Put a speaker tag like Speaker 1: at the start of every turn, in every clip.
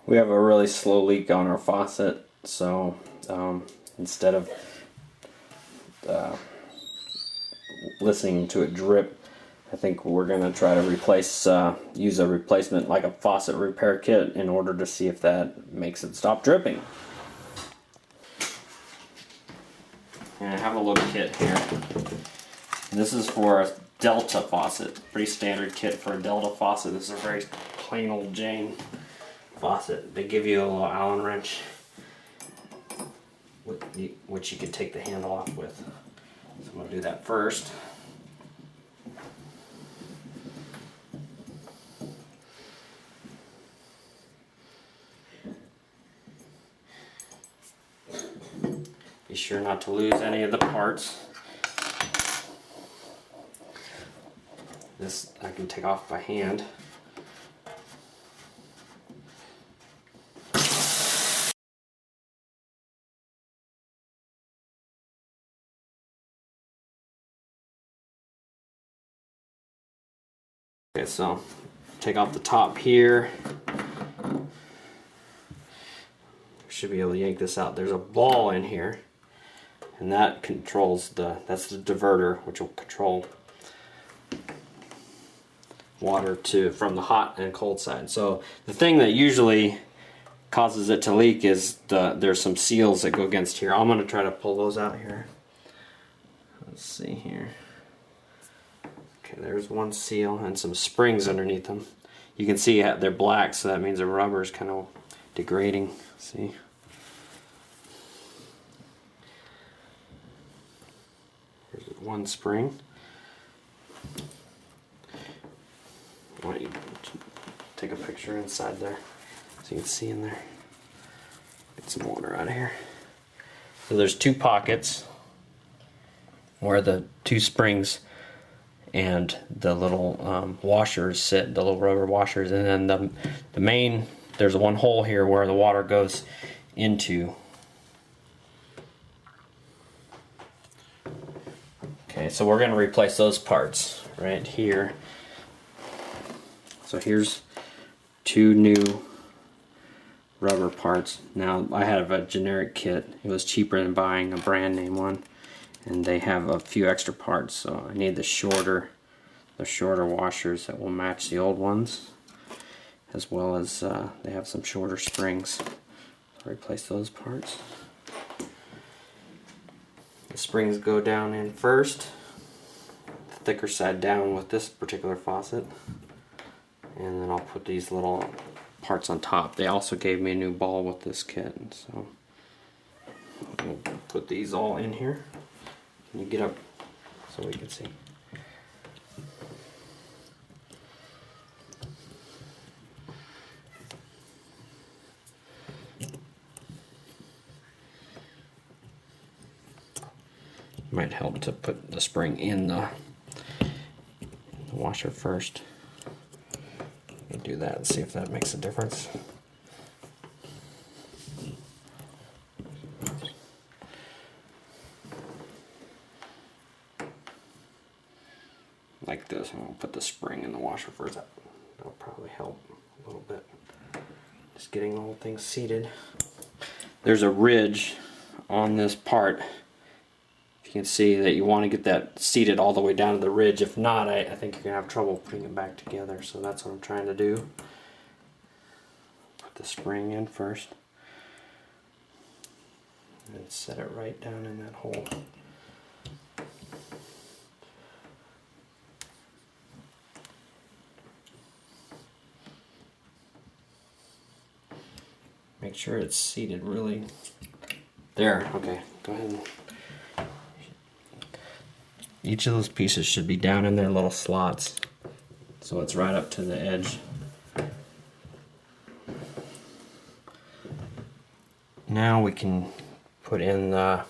Speaker 1: We have a really slow leak on our faucet, so instead of listening to it drip, I think we're going to try to use a replacement like a faucet repair kit in order to see if that makes it stop dripping. And I have a little kit here. And this is for a Delta faucet, pretty standard kit for a Delta faucet. This is a very plain old Jane faucet. They give you a little Allen wrench, which you can take the handle off with. So I'm going to do that first. Be sure not to lose any of the parts. This I can take off by hand. Okay, so take off the top here. Should be able to yank this out. There's a ball in here, and that controls that's the diverter, which will control water from the hot and cold side. So the thing that usually causes it to leak is there's some seals that go against here. I'm going to try to pull those out here. Let's see here. Okay, there's one seal and some springs underneath them. You can see they're black, so that means the rubber is kind of degrading. See? There's one spring. Why don't you take a picture inside there so you can see in there. Get some water out of here. So there's two pockets where the two springs and the little washers sit, the little rubber washers, and then the main, there's one hole here where the water goes into. Okay, so we're going to replace those parts right here. So here's two new rubber parts. Now I have a generic kit. It was cheaper than buying a brand name one, and they have a few extra parts, so I need the shorter washers that will match the old ones, as well as they have some shorter springs. I'll replace those parts. The springs go down in first, the thicker side down with this particular faucet, and then I'll put these little parts on top. They also gave me a new ball with this kit, so we'll put these all in here. Can you get up so we can see? Might help to put the spring in the washer first. Let me do that and see if that makes a difference. Like this, and we'll put the spring in the washer first. That'll probably help a little bit. Just getting the whole thing seated. There's a ridge on this part. You can see that you want to get that seated all the way down to the ridge. If not, I think you're going to have trouble putting it back together. So that's what I'm trying to do. Put the spring in first. And set it right down in that hole. Make sure it's seated really. There, okay, go ahead and each of those pieces should be down in their little slots, so it's right up to the edge. Now we can put in the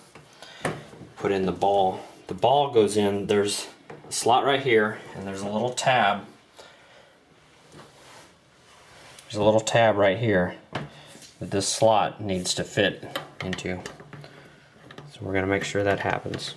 Speaker 1: ball. The ball goes in. There's a slot right here, and there's a little tab. There's a little tab right here that this slot needs to fit into. So we're going to make sure that happens.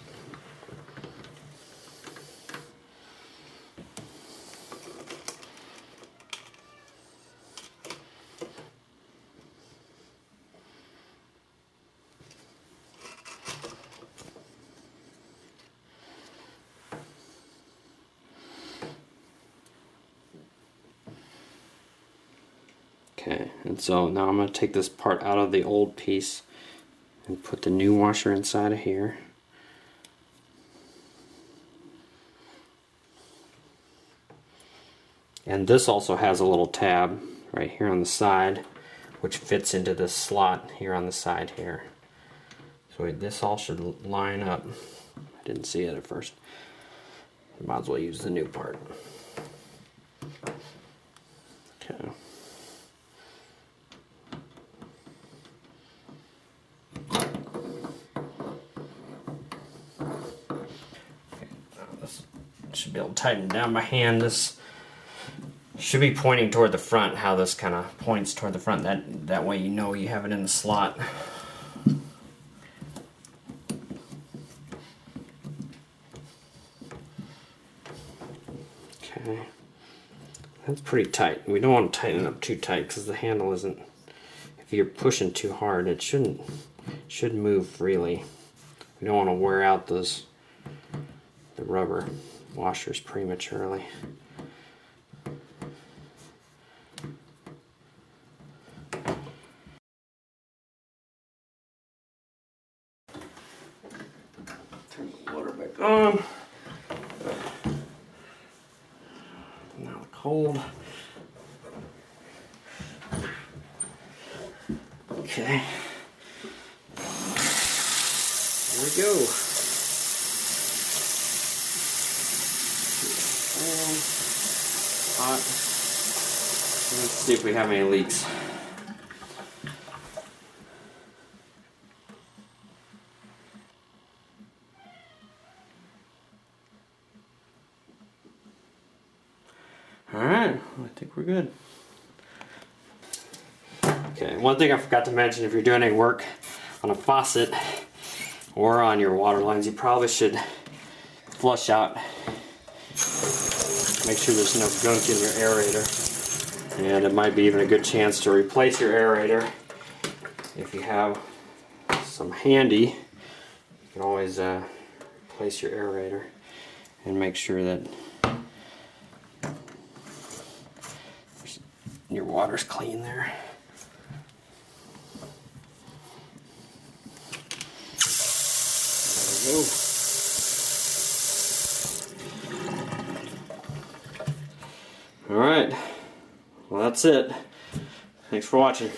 Speaker 1: Okay, and so now I'm going to take this part out of the old piece and put the new washer inside of here. And this also has a little tab right here on the side, which fits into this slot here on the side here. So this all should line up. I didn't see it at first. Might as well use the new part. Okay. This should be able to tighten down by hand. This should be pointing toward the front, how this kind of points toward the front. That way you know you have it in the slot. Okay. That's pretty tight. We don't want to tighten it up too tight because the handle isn't, if you're pushing too hard, it should move freely. We don't want to wear out the rubber washers prematurely. Turn the water back on. Now the cold. Okay. Here we go. Hot. Let's see if we have any leaks. Alright, I think we're good. Okay, one thing I forgot to mention, if you're doing any work on a faucet or on your water lines, you probably should flush out. Make sure there's no gunk in your aerator. And it might be even a good chance to replace your aerator. If you have some handy, you can always replace your aerator and make sure that your water's clean there. There we go. Alright, well that's it. Thanks for watching.